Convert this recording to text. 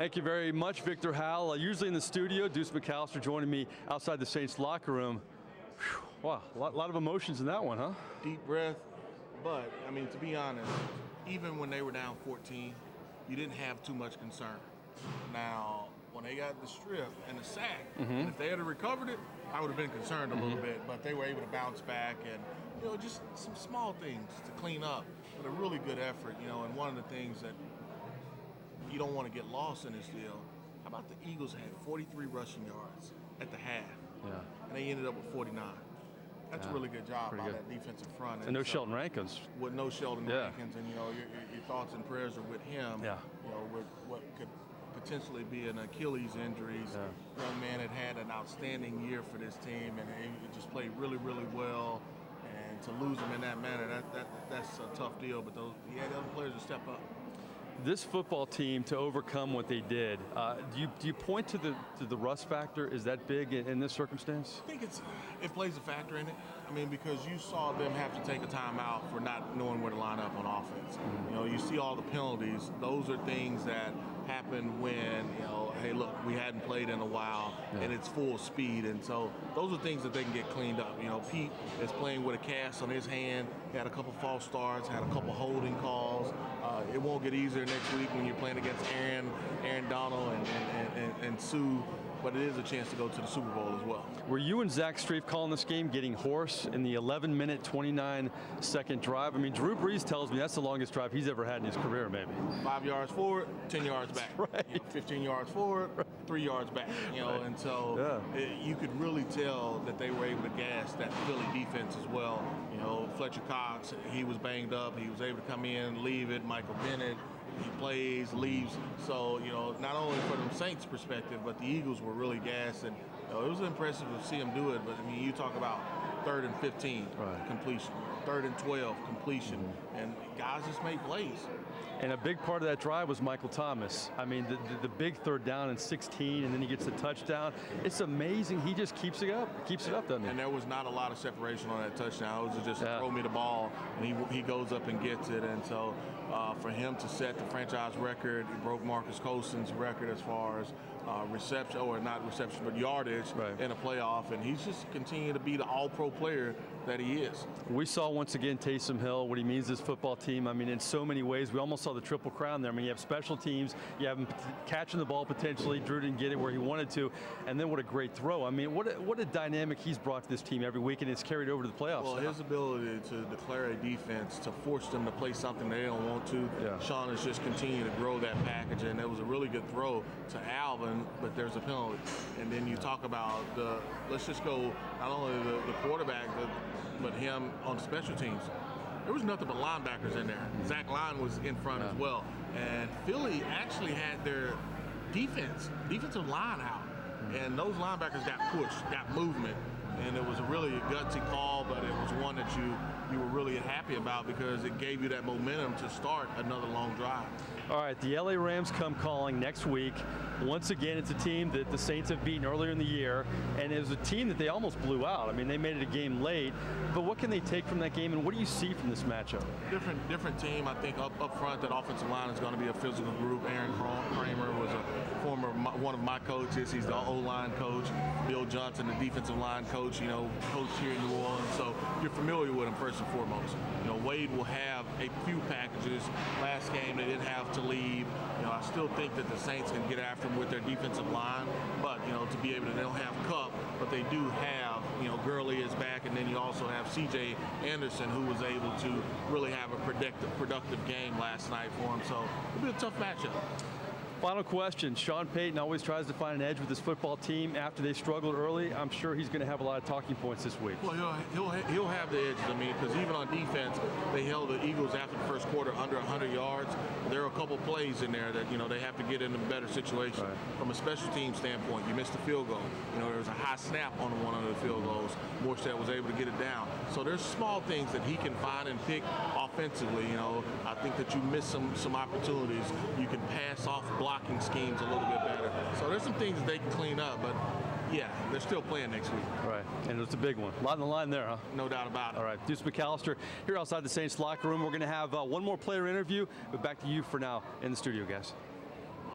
Thank you very much, Victor Howell. Usually in the studio, Deuce McAllister joining me outside the Saints locker room. Whew, wow, a lot of emotions in that one, huh? Deep breath, but I mean, to be honest, even when they were down 14, you didn't have too much concern. Now, when they got the strip and the sack, and if they had recovered it, I would have been concerned a little bit, but they were able to bounce back and, just some small things to clean up, but a really good effort, and one of the things that you don't want to get lost in this deal. How about the Eagles had 43 rushing yards at the half, and they ended up with 49. That's a really good job by that defensive front. And no Sheldon Rankins. With no Sheldon Rankins, and your thoughts and prayers are with him. With what could potentially be an Achilles injury. Young man had an outstanding year for this team, and he just played really, really well. And to lose him in that manner, that's a tough deal. But he had other players to step up. This football team, to overcome what they did, do you point to the rust factor? Is that big in this circumstance? I think it plays a factor in it. I mean, because you saw them have to take a timeout for not knowing where to line up on offense. You see all the penalties. Those are things that happen when, hey, look, we hadn't played in a while, and it's full speed. And so those are things that they can get cleaned up. Pete is playing with a cast on his hand. He had a couple false starts, had a couple holding calls. It won't get easier next week when you're playing against Aaron Donald and Sue. But it is a chance to go to the Super Bowl as well. Were you and Zach Strief calling this game getting hoarse in the 11-minute, 29-second drive? I mean, Drew Brees tells me that's the longest drive he's ever had in his career, maybe. 5 yards forward, 10 yards back. Right. 15 yards forward, 3 yards back. And so you could really tell that they were able to gas that Philly defense as well. Fletcher Cox, he was banged up. He was able to come in, leave it. Michael Bennett, he plays, leaves. So, not only from the Saints' perspective, but the Eagles were really gassed. And it was impressive to see them do it. But, I mean, you talk about 3rd and 15 completion, 3rd and 12 completion. And guys just made plays. And a big part of that drive was Michael Thomas. I mean, the big 3rd down and 16, and then he gets the touchdown. It's amazing. He just keeps it up, doesn't he? And there was not a lot of separation on that touchdown. It was just throw me the ball, and he goes up and gets it. And so for him to set the franchise record, he broke Marcus Colston's record as far as reception, or not reception, but yardage in a playoff. And he's just continued to be the all-pro player that he is. We saw once again Taysom Hill, what he means to this football team. I mean, in so many ways, we almost saw the triple crown there. I mean, you have special teams, you have him catching the ball potentially. Drew didn't get it where he wanted to, and then what a great throw. I mean, what a dynamic he's brought to this team every week, and it's carried over to the playoffs. Well, his ability to declare a defense, to force them to play something they don't want to. Sean has just continued to grow that package, and it was a really good throw to Alvin, but there's a penalty. And then you talk about let's just go not only the quarterback, but him on special teams. There was nothing but linebackers in there. Zach Line was in front as well. And Philly actually had their defensive line out. And those linebackers got pushed, got movement. And it was a really gutsy call, but it was one that you were really happy about because it gave you that momentum to start another long drive. All right, the LA Rams come calling next week. Once again, it's a team that the Saints have beaten earlier in the year, and it was a team that they almost blew out. I mean, they made it a game late, but what can they take from that game, and what do you see from this matchup? Different team. I think up front, that offensive line is going to be a physical group. Aaron Kramer was one of my coaches. He's the O-line coach. Bill Johnson, the defensive line coach, coached here in New Orleans, so you're familiar with him first and foremost. Wade will have a few packages. Last game, they didn't have to leave. I still think that the Saints can get after them with their defensive line, but to be able to, they don't have Cup, but they do have Gurley is back, and then you also have C.J. Anderson, who was able to really have a productive game last night for him. So it'll be a tough matchup. Final question. Sean Payton always tries to find an edge with his football team after they struggled early. I'm sure he's going to have a lot of talking points this week. Well, he'll have the edges. I mean, because even on defense, they held the Eagles after the first quarter under 100 yards. There are a couple plays in there that, they have to get in a better situation. From a special team standpoint, you missed the field goal. There was a high snap on one of the field goals. Morstead was able to get it down. So there's small things that he can find and pick offensively. I think that you miss some opportunities. You can pass off blocking schemes a little bit better. So there's some things that they can clean up, but yeah, they're still playing next week. Right, and it's a big one. A lot on the line there, huh? No doubt about it. All right, Deuce McAllister here outside the Saints locker room. We're going to have one more player interview, but back to you for now in the studio, guys.